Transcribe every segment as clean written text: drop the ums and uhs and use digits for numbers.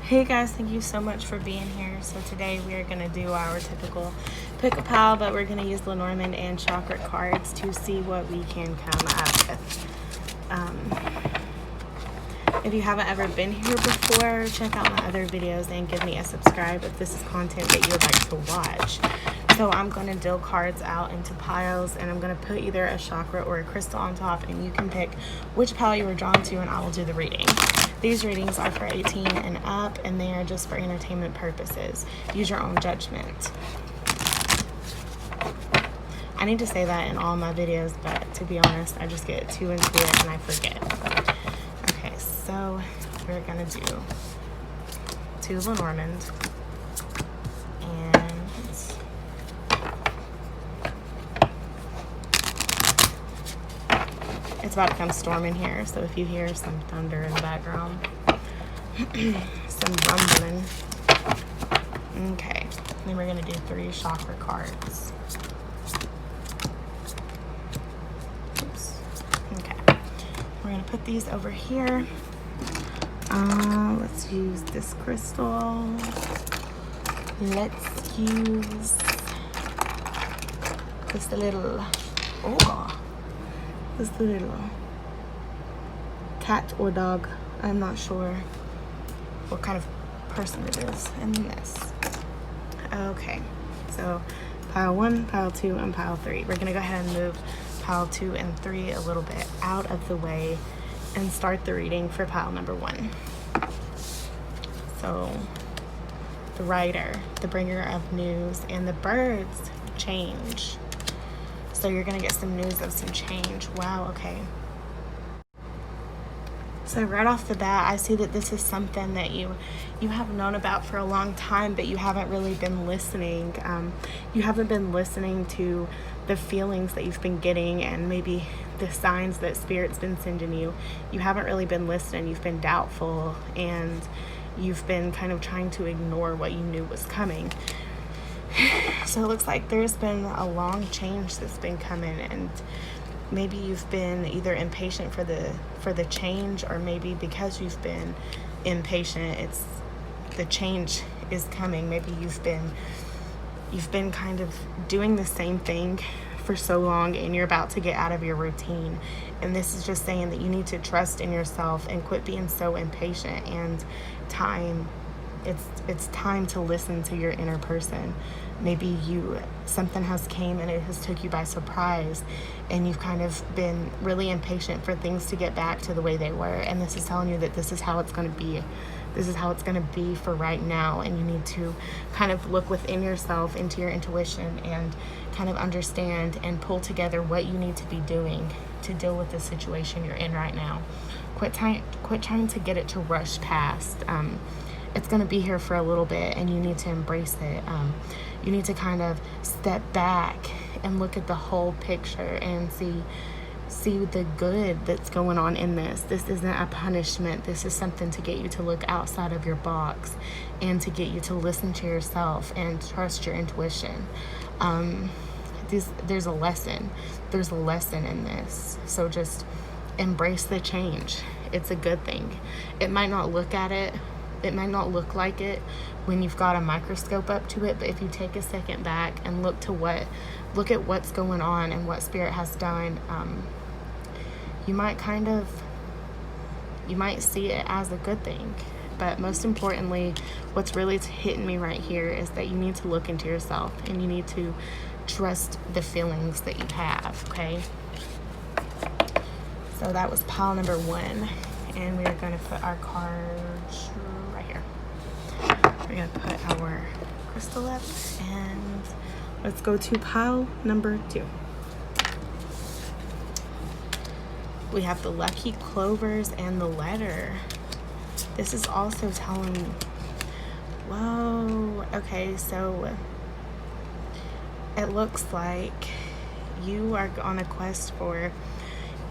Hey guys, thank you so much for being here. So today we are going to do our typical pick a pile, but we're going to use Lenormand and Chakra cards to see what we can come up with. If you haven't ever been here before, check out my other videos and give me a subscribe if this is content that you would like to watch. So I'm going to deal cards out into piles, and I'm going to put either a chakra or a crystal on top, and you can pick which pile you were drawn to, and I will do the reading. These readings are for 18 and up, and they are just for entertainment purposes. Use your own judgment. I need to say that in all my videos, but to be honest, I just get too into it and I forget. Okay, so we're going to do 2 Lenormand. It's about to come storming here, so if you hear some thunder in the background, some rumbling. Okay, then we're going to do 3 chakra cards. Oops. Okay, we're going to put these over here. Let's use this crystal. Let's use just a little, this little cat or dog. I'm not sure what kind of person it is. And this. Okay, so pile 1, pile 2, and pile 3. We're gonna go ahead and move pile 2 and 3 a little bit out of the way and start the reading for pile number 1. So the writer, the bringer of news, and the birds change. So you're going to get some news of some change. Wow, okay. So right off the bat, I see that this is something that you have known about for a long time, but you haven't really been listening. You haven't been listening to the feelings that you've been getting and maybe the signs that Spirit's been sending you. You haven't really been listening. You've been doubtful, and you've been kind of trying to ignore what you knew was coming. So it looks like there's been a long change that's been coming, and maybe you've been either impatient for the change, or maybe because you've been impatient, the change is coming. Maybe you've been kind of doing the same thing for so long, and you're about to get out of your routine. And this is just saying that you need to trust in yourself and quit being so impatient, and it's time to listen to your inner person. Maybe something has came and it has took you by surprise, and you've kind of been really impatient for things to get back to the way they were, and this is telling you that this is how it's going to be. This is how it's going to be for right now, and you need to kind of look within yourself, into your intuition, and kind of understand and pull together what you need to be doing to deal with the situation you're in right now. Quit trying to get it to rush past. It's going to be here for a little bit, and you need to embrace it. You need to kind of step back and look at the whole picture and see the good that's going on in this. This isn't a punishment. This is something to get you to look outside of your box and to get you to listen to yourself and trust your intuition. There's a lesson. There's a lesson in this. So just embrace the change. It's a good thing. It might not look like it when you've got a microscope up to it, but if you take a second back and look at what's going on and what Spirit has done, you might see it as a good thing. But most importantly, what's really hitting me right here is that you need to look into yourself, and you need to trust the feelings that you have. Okay, so that was pile number 1, and we are going to put our cards right here. We're going to put our crystal up, and let's go to pile number 2. We have the lucky clovers and the letter. This is also telling, whoa, okay, so it looks like you are on a quest for,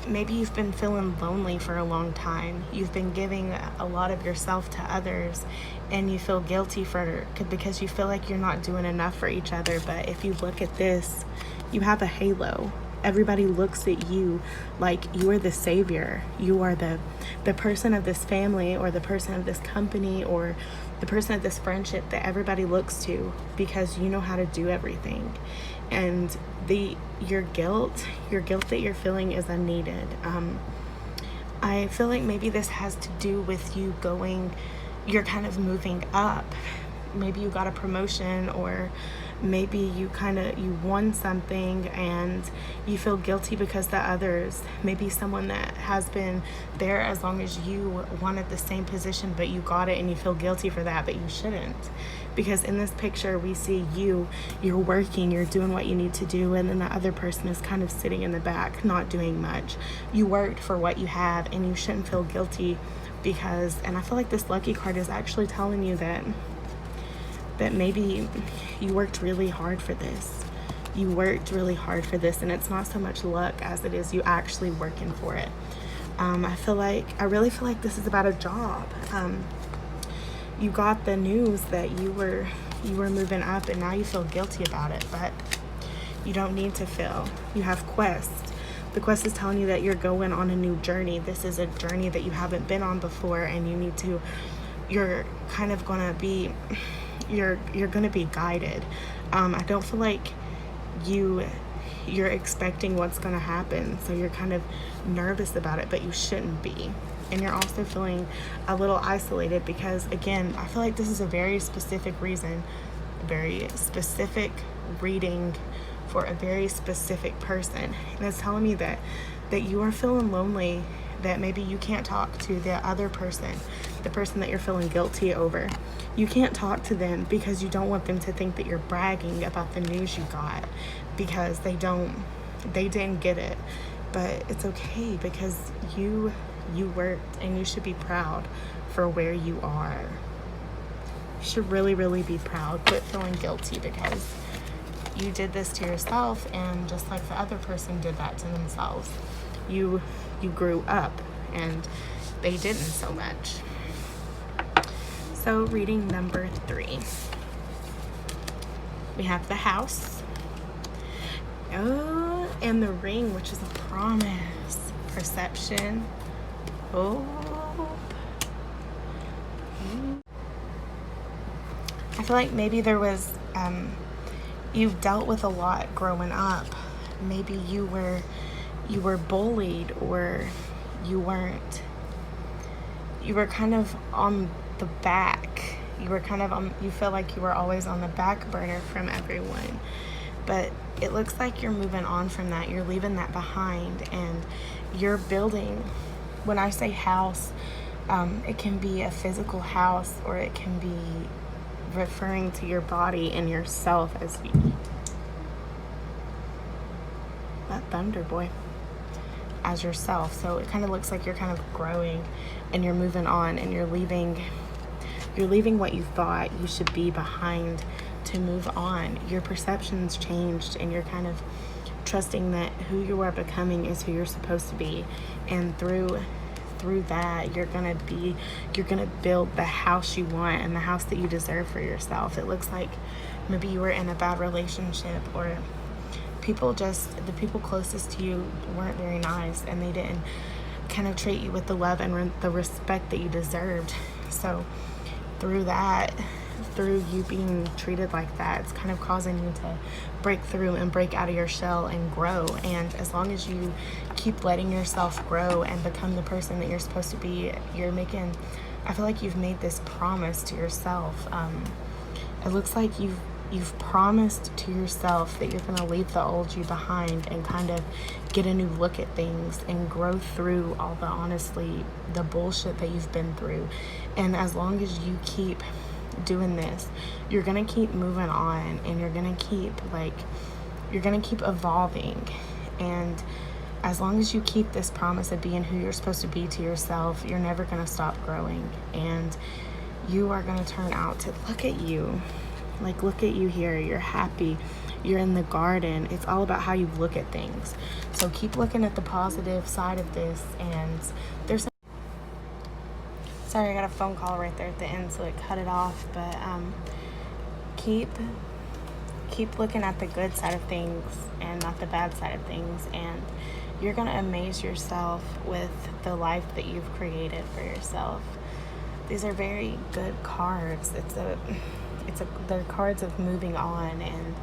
maybe you've been feeling lonely for a long time. You've been giving a lot of yourself to others, and you feel guilty because you feel like you're not doing enough for each other. But if you look at this, you have a halo. everybody looks at you like you are the savior. You are the person of this family, or the person of this company, or the person of this friendship that everybody looks to because you know how to do everything. And your guilt that you're feeling is unneeded. I feel like maybe this has to do with you're kind of moving up. Maybe you got a promotion, or maybe you won something and you feel guilty because the others, maybe someone that has been there as long as you wanted the same position, but you got it and you feel guilty for that, but you shouldn't. Because in this picture we see you're working, you're doing what you need to do, and then the other person is kind of sitting in the back not doing much. You worked for what you have, and you shouldn't feel guilty because, and I feel like this lucky card is actually telling you that maybe you worked really hard for this. You worked really hard for this, and it's not so much luck as it is you actually working for it. I really feel like this is about a job. You got the news that you were moving up, and now you feel guilty about it, but you don't need to feel. You have quest. The quest is telling you that you're going on a new journey. This is a journey that you haven't been on before, and you're kind of going to be you're going to be guided. I don't feel like you're expecting what's going to happen, so you're kind of nervous about it, but you shouldn't be. And you're also feeling a little isolated because, again, I feel like this is a very specific reason, a very specific reading for a very specific person. And it's telling me that you are feeling lonely, that maybe you can't talk to the other person, the person that you're feeling guilty over. You can't talk to them because you don't want them to think that you're bragging about the news you got, because they didn't get it. But it's okay because you worked, and you should be proud for where you are. You should really, really be proud. Quit feeling guilty because you did this to yourself, and just like the other person did that to themselves. You grew up, and they didn't so much. So reading number 3. We have the House. Oh, and the Ring, which is a promise. Perception. Hope. I feel like maybe there was, you've dealt with a lot growing up. Maybe you were bullied, or you were kind of on the back. You feel like you were always on the back burner from everyone. But it looks like you're moving on from that. You're leaving that behind, and you're building. When I say house, it can be a physical house, or it can be referring to your body and yourself as that thunder boy, as yourself. So it kind of looks like you're kind of growing, and you're moving on, and you're leaving what you thought you should be behind to move on. Your perception's changed, and you're kind of trusting that who you are becoming is who you're supposed to be. And through that, you're gonna build the house you want, and the house that you deserve for yourself. It looks like maybe you were in a bad relationship, or the people closest to you weren't very nice, and they didn't kind of treat you with the love and the respect that you deserved. So through you being treated like that, it's kind of causing you to break through and break out of your shell and grow. And as long as you keep letting yourself grow and become the person that you're supposed to be, I feel like you've made this promise to yourself. It looks like you've promised to yourself that you're going to leave the old you behind and kind of get a new look at things and grow through all the bullshit that you've been through. And as long as you keep doing this, you're going to keep moving on, and you're going to keep evolving. And as long as you keep this promise of being who you're supposed to be to yourself, you're never going to stop growing, and you are going to turn out to look at you here. You're happy, you're in the garden. It's all about how you look at things. So keep looking at the positive side of this. And sorry, I got a phone call right there at the end, so it cut it off. But keep keep looking at the good side of things and not the bad side of things, and you're going to amaze yourself with the life that you've created for yourself. These are very good cards. They're cards of moving on and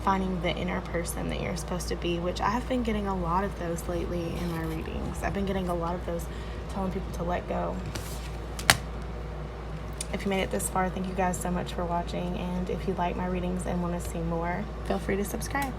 finding the inner person that you're supposed to be, which I have been getting a lot of those lately in my readings. I've been getting a lot of those telling people to let go. If you made it this far, thank you guys so much for watching, and if you like my readings and want to see more, feel free to subscribe.